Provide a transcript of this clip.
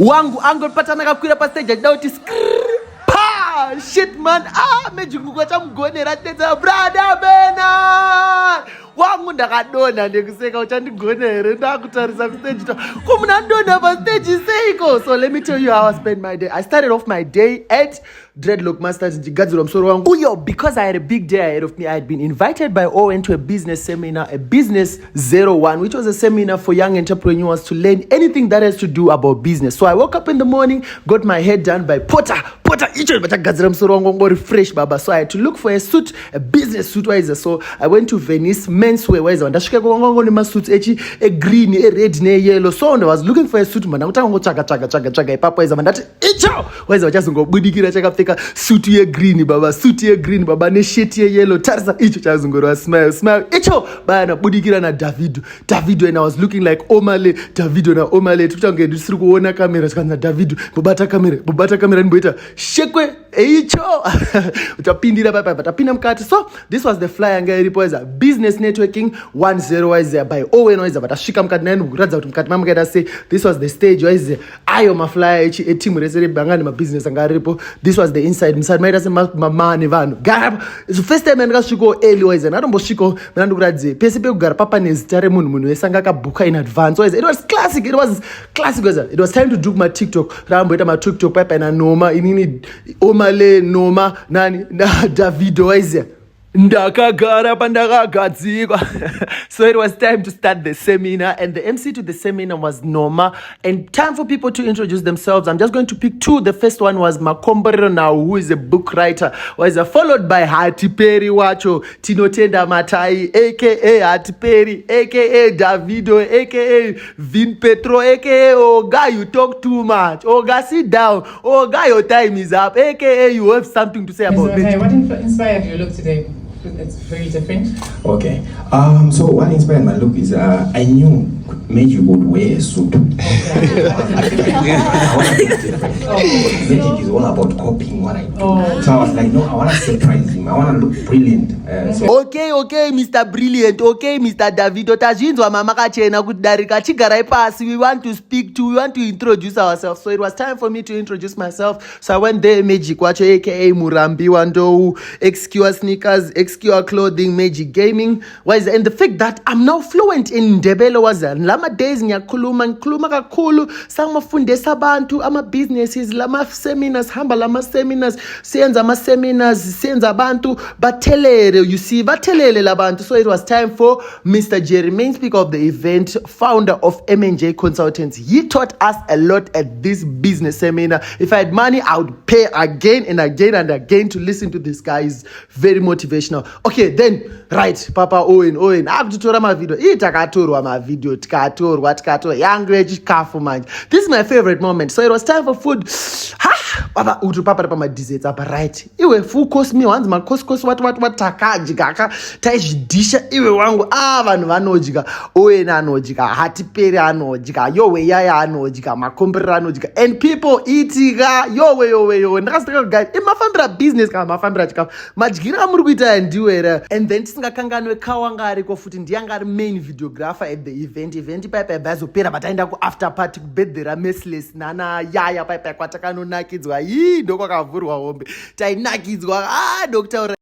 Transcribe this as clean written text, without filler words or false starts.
wangu angopatana kakwira pastage achida kuti pa shit man magic mukwacha mugonera tedza brother Bernard wangu ndakadonha ndekuseka uchandigona here ndakutarisa kustage ko muna ndonha pastage seiko. So let me tell you how I spent my day. I started off my day at Dreadlock Masters ndigadzira musoro wangu uyo because I had a big day ahead of me. I had been invited by Owen to a business seminar, a business 01, which was a seminar for young entrepreneurs to learn anything that has to do about business. So I woke up in the morning, got my hair done by Potter icho bachagadzira musoro wangu ngo refresh baba. So I had to look for a suit, a business suit wise. So I went to Venice menswear wise ndasvika kwangu nema suits a green, a red ne yellow. So I was looking for a suit man ndakutanga ngotsvaga ipapo wise ndati icho wise vachazongobudikira chakapfeka suit ye green baba ne shirt ye yellow. Tarisa icho chazongorwa smile icho bana budikira na Davido and I was looking like Omale. Davido na Omale tutange ndisiri kuona kamera kana Davido bobata kamera nimboita shekwe icho utapindira papa tapinda mukati. So this was the flyer nga iripo as a business networking 10 wise by Owen wise vatasvika mukati naye kuratidza kuti mukati mamakaita sei. This was the stage wise ayo maflyer team resere bangani ma business anga aripo. This was the inside maita semama nevanhu gara. It's the first time ndakasvika early wise ndatombosvika mina ndikuratidze pese pekugara papa nezita remunhu wese anga akabuka in advance wise. It was classic wise. It was time to do my TikTok ramboita ma TikTok papa na noma inini Omale noma nani na Davido wise ndakagara pandakagadzikwa. So it was time to start the seminar and the MC to the seminar was Noma and time for people to introduce themselves. I'm just going to pick two. The first one was Makombero now, who is a book writer, was followed by Hatiperi Wacho Tinotenda Matai aka Hatiperi aka Davido aka Vin Petro aka oh guy you talk too much, oh guy sit down, oh guy your time is up aka you have something to say about it. Hey, what inspired your look today? It's very different. Okay. So what inspired my look is I knew Magic would wear a suit. Magic is all about copying what I do. So I was like, no, I want to surprise him. I want to look brilliant. Okay, Mr. Brilliant. Okay, Mr. Davido. Tazvinzwa mama kachena kudarika chigarai pasi. We want to introduce ourselves. So it was time for me to introduce myself. So I went there, Magic Wacho, aka Murambi Wando, XQ Sneakers, XQ Clothing, Magic Gaming. And the fact that I'm now fluent in Ndebele was lama days ngikhuluma kakhulu sangifundisa abantu ama businesses lama seminars hamba lama seminars senza ama seminars senza abantu bathelele bathelele labantu. So it was time for Mr. Jerry, main speaker of the event, founder of M&J Consultants. He taught us a lot at this business seminar. If I had money, I would pay again and again to listen to this guy. He's very motivational. Okay, then right, Papa Owen akutora mavideo takatorwa mavideo tikatorwa yangu yechikafu manje. This is my favorite moment. So it was time for food. Papa utupapa pa desserts apa right. Iwe full course meal wanzi ma course what takajika taizvidisha iwe wangu vanhu vanodya. Owen anodya, Hatiperi anodya, yowe yaya anodya, Makombero anodya and people eating yowe ndakasitaka guys imafambira business kama mafambira chikafu madyira muri kuita ndiwera. And then tisingakanganwe kawanga ariko futi ndiyanga ari main videographer at the event paipa bazopera bataenda ku after party kubirthday ramerciless nana yaya paipa kwatakanonaki ndoko kwakavhurwa hombe tainakidzwa Dr.